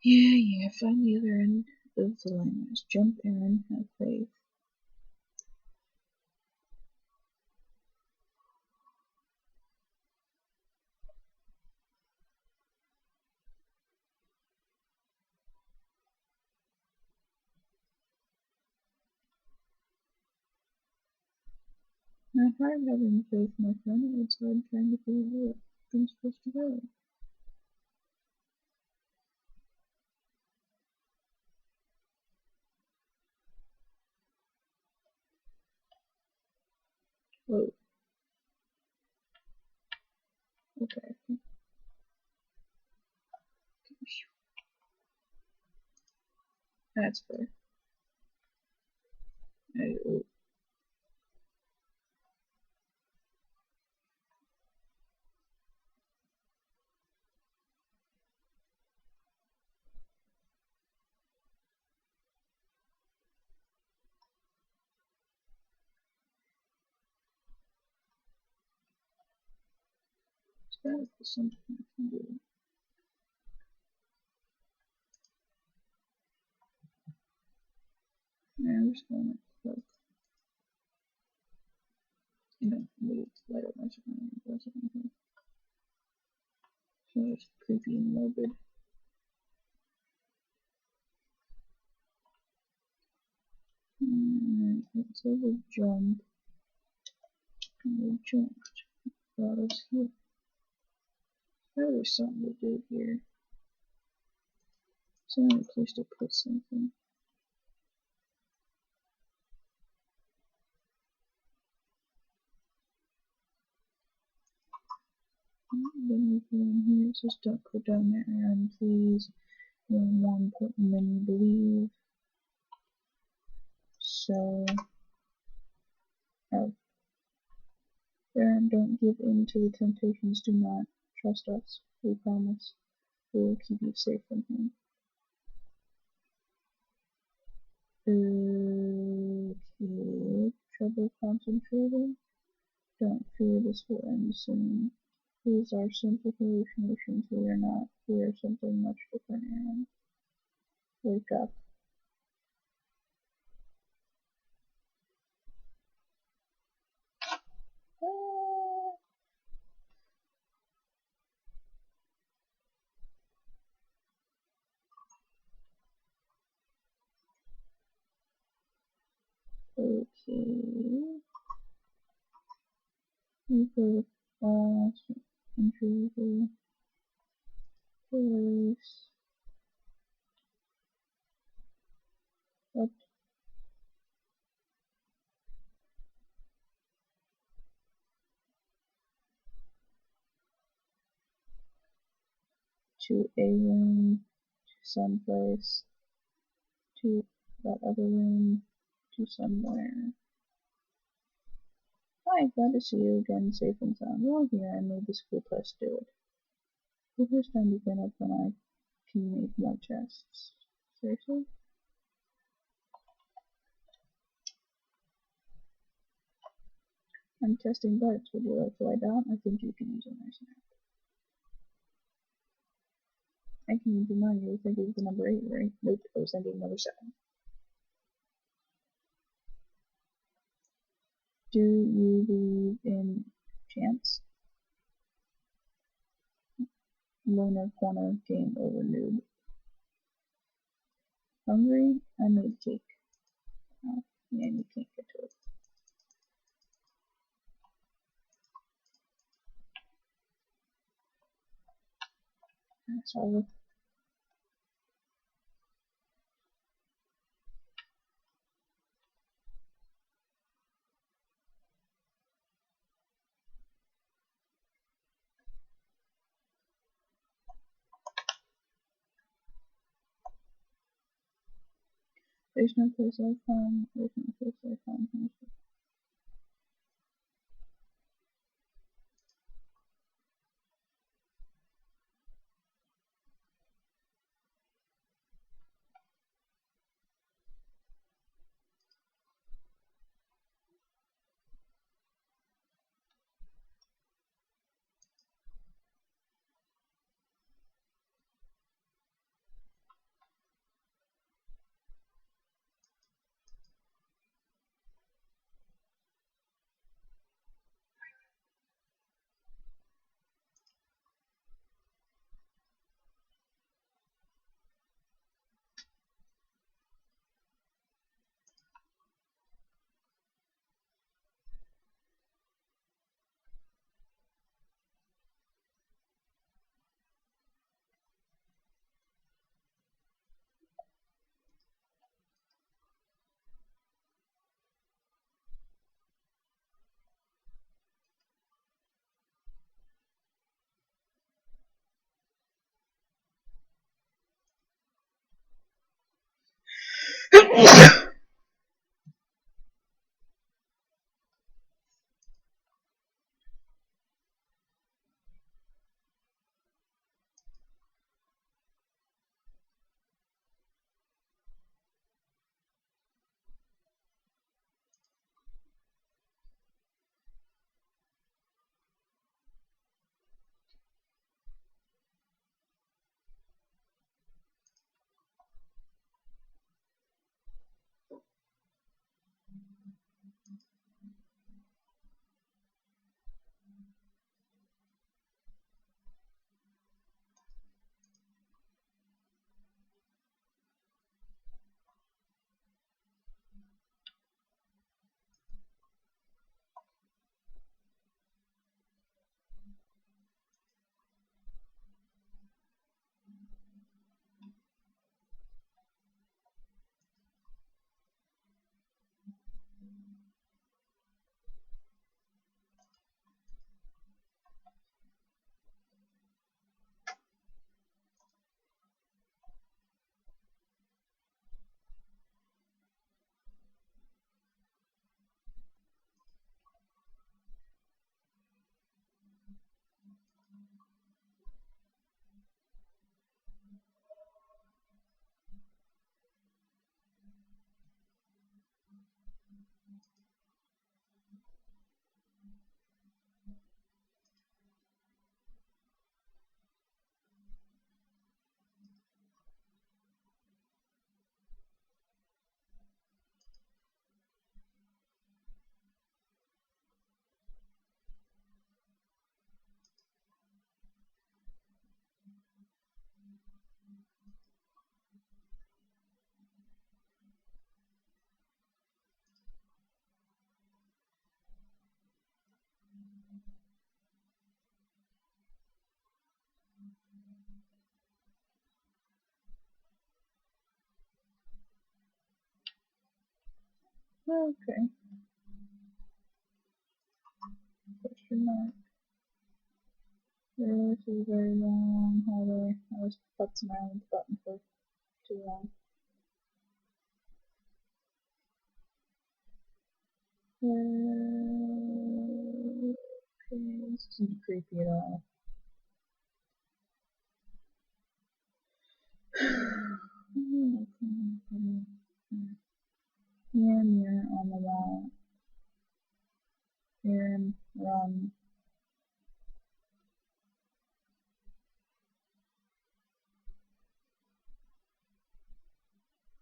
Yeah, find the other end of the landmass. Jump, Aaron, have faith. I tried having faith, my friend, outside trying to figure out where I'm supposed to go. Whoa. Okay. That's fair. Oh. It's gotta be something I can do. Yeah, I'm just going to cloak. You know, really light up my surroundings. So it's creepy and morbid. Let's have a jump. And we jumped. Brought us here. There's something to do here. It's the only place to put something. Then we go in here. It says don't go down there, Aaron, please. You're more important than you believe. So, Aaron, don't give in to the temptations. Do not trust us. We promise. We will keep you safe from him. Okay. Trouble concentrating? Don't fear, this will end soon. These are simple hallucinations. We are not. We are something much different, Aaron. Wake up. Okay. We go to false intruder. Police. What? To a room, to someplace, to that other room, to somewhere. Hi, glad to see you again, safe and sound. Well, here, I made this cool test do it. The first time you've been up when I can make more tests. Seriously? I'm testing buds. Would you like to lie down? I think you can use a nice nap. I can remind you if I gave the number 8, right? Nope, I was thinking number 7. Do you believe in chance? Loner corner, game over, noob. Hungry? I made cake. Oh, yeah, you can't get to it. That's all. There's no place like home. There's no place like home. Okay. Question mark. This is a very long hallway. I was futzing around with the button for too long. Okay, this isn't creepy at all. Mirror on the wall. Here, run.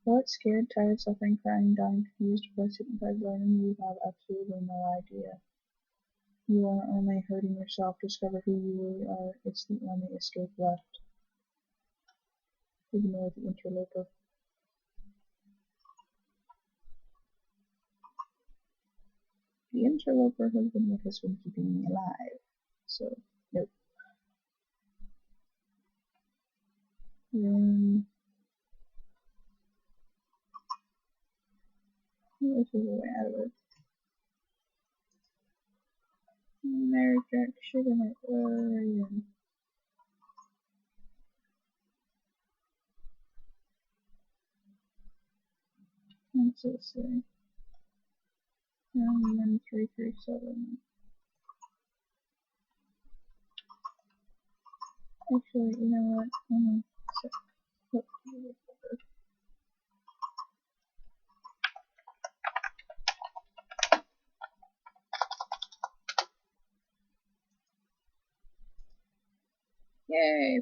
What? Scared, tired, suffering, crying, dying, confused, depressed, hypnotized, learning? You have absolutely no idea. You are only hurting yourself. Discover who you really are. It's the only escape left. Ignore the interloper. The interloper has been with us from keeping me alive. So, nope. Then, this is the way out of it. There's jack shit in it. Where are you? What's this say? 337. Actually, you know what? Yay!